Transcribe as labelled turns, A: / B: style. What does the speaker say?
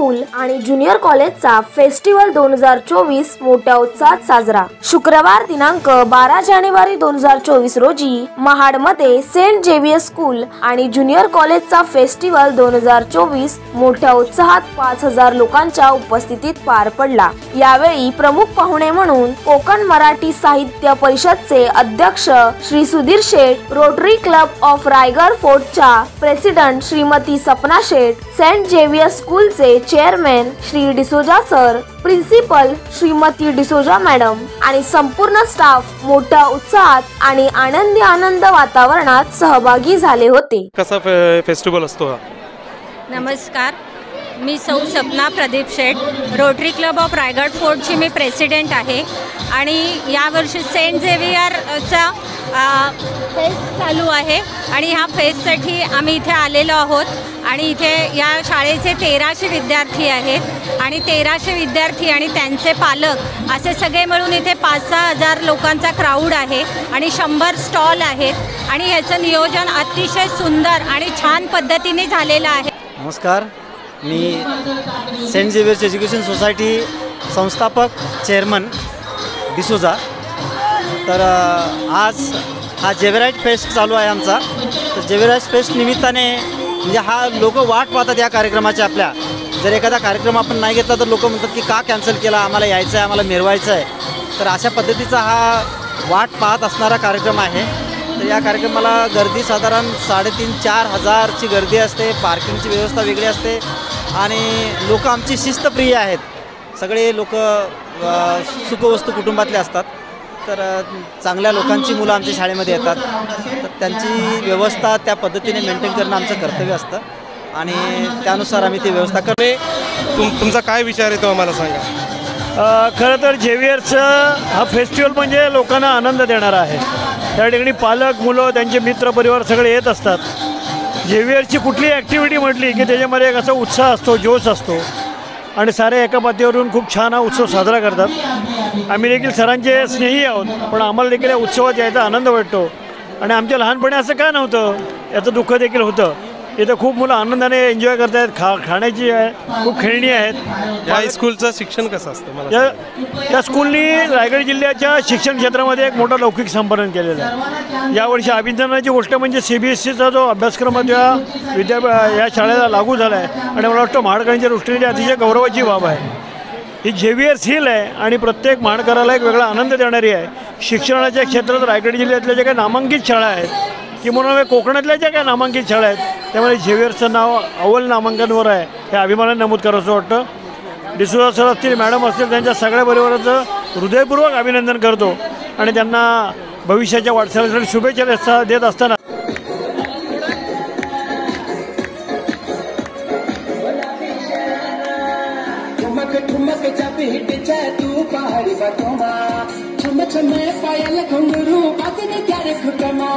A: School आणि junior कॉलेजचा festival 2024 मोठ्या उत्साहात साजरा। शुक्रवार दिनांक 12 जानेवारी 2024 रोजी महाडमध्ये सेंट झेवियर स्कूल आणि ज्युनियर कॉलेजचा फेस्टिवल 2024 मोठ्या उत्साहात 5000 लोकांच्या उपस्थितीत पार पडला। यावेळी प्रमुख पाहुणे म्हणून कोकण मराठी साहित्य परिषदचे अध्यक्ष Shri Sudhir Sheth, rotary club of Raigad फोर्टच्या president Shrimati Sapna Sheth, saint Xavier स्कूलचे chairman Shri D'Souza sir, principal Shrimati D'Souza madam आणि संपूर्ण स्टाफ मोठ्या उत्साहात आणि आनंद वातावरणात सहभागी झाले होते।
B: कसा फेस्टिवल असतो हा?
C: नमस्कार, मी सौ Sapna Pradeep Sheth, rotary club of Raigad फोर्टची मी प्रेसिडेंट आहे आणि यावर्षी सेंट झेवियरचा फेस्ट चालू आहे आणि ह्या फेस्टसाठी आम्ही इथे आलेलो आहोत आणि इथे या शाळेचे 1300 विद्यार्थी आहेत आणि 1300 विद्यार्थी आणि त्यांचे पालक असे सगळे मिळून इथे 5-6 हजार लोकांचा क्राऊड आहे आणि 100 स्टॉल आहेत आणि ह्याचं नियोजन अतिशय सुंदर आणि छान पद्धतीने झालेलं आहे।
D: नमस्कार, मी सेंट झेवियर्स एज्युकेशन सोसायटी संस्थापक चेअरमन डिसोजा। तर आज हा जेवेराइट फेस्ट चालू आहे आमचा। तर जेवेराइट फेस्ट निमित्ताने म्हणजे हा लोक वाट पाहतात या कार्यक्रमाची। आपल्या जर एखादा कार्यक्रम आपण नाही घेतला तर लोक म्हणतात की का कॅन्सल केला, आम्हाला यायचं आहे, आम्हाला मिरवायचं आहे। तर अशा पद्धतीचा हा वाट पाहत असणारा कार्यक्रम आहे। तर या कार्यक्रमाला गर्दी साधारण 3,500-4 हजारची गर्दी असते। पार्किंगची व्यवस्था वेगळी असते आणि लोक आमची शिस्तप्रिय आहेत। सगळे लोक सुखवस्तू कुटुंबातले असतात। तर चांगल्या लोकांची मुलं आमच्या शाळेमध्ये येतात, तर त्यांची व्यवस्था त्या पद्धतीने मेंटेन करणं आमचं कर्तव्य असतं आणि त्यानुसार आम्ही ती व्यवस्था करतो।
B: तुमचा काय विचार आहे तो आम्हाला सांगा।
E: खरं तर झेवियरचं हा फेस्टिवल म्हणजे लोकांना आनंद देणारा आहे। त्या ठिकाणी पालक, मुलं, त्यांचे मित्र परिवार सगळे येत असतात। झेवियरची कुठली ॲक्टिव्हिटी म्हटली की त्याच्यामध्ये एक असा उत्साह असतो, जोश असतो आणि सारे एका पातळीवरून खूप छान हा उत्सव साजरा करतात। आम्ही देखील सरांचे स्नेही आहोत, पण आम्हाला देखील या उत्सवात यायचा आनंद वाटतो आणि आमच्या लहानपणी असं का नव्हतं याचं दुःख देखील होतं। इथं खूप मुलं आनंदाने एन्जॉय करत आहेत, खाण्याची आहे, खूप खेळणी आहेत।
B: या स्कूलचं शिक्षण कसं असतं?
E: या स्कूलनी रायगड जिल्ह्याच्या शिक्षण क्षेत्रामध्ये एक मोठं लौकिक संपादन केलेलं आहे। यावर्षी अभिनंदनाची गोष्ट म्हणजे CBSEचा जो अभ्यासक्रम या शाळेला लागू झाला आहे आणि मला वाटतं महाडकरांच्या दृष्टीने अतिशय गौरवाची बाब आहे। ही झेवियर्स हिल आहे आणि प्रत्येक महाडकराला एक वेगळा आनंद देणारी आहे। शिक्षणाच्या क्षेत्रात रायगड जिल्ह्यातल्या ज्या काही नामांकित शाळा आहेत किंवा कोकणातल्या ज्या काही नामांकित शाळा आहेत त्यामुळे झेवियरचं नाव अव्वल नामांकनवर आहे हे अभिमानाने नमूद करावंसं वाटतं। डिसोजा सर असतील, मॅडम असतील, त्यांच्या सगळ्या परिवाराचं हृदयपूर्वक अभिनंदन करतो आणि त्यांना भविष्याच्या वाटचालीसाठी शुभेच्छा देत असताना
F: पायल घुंगरू बाजने क्या रे खुटमा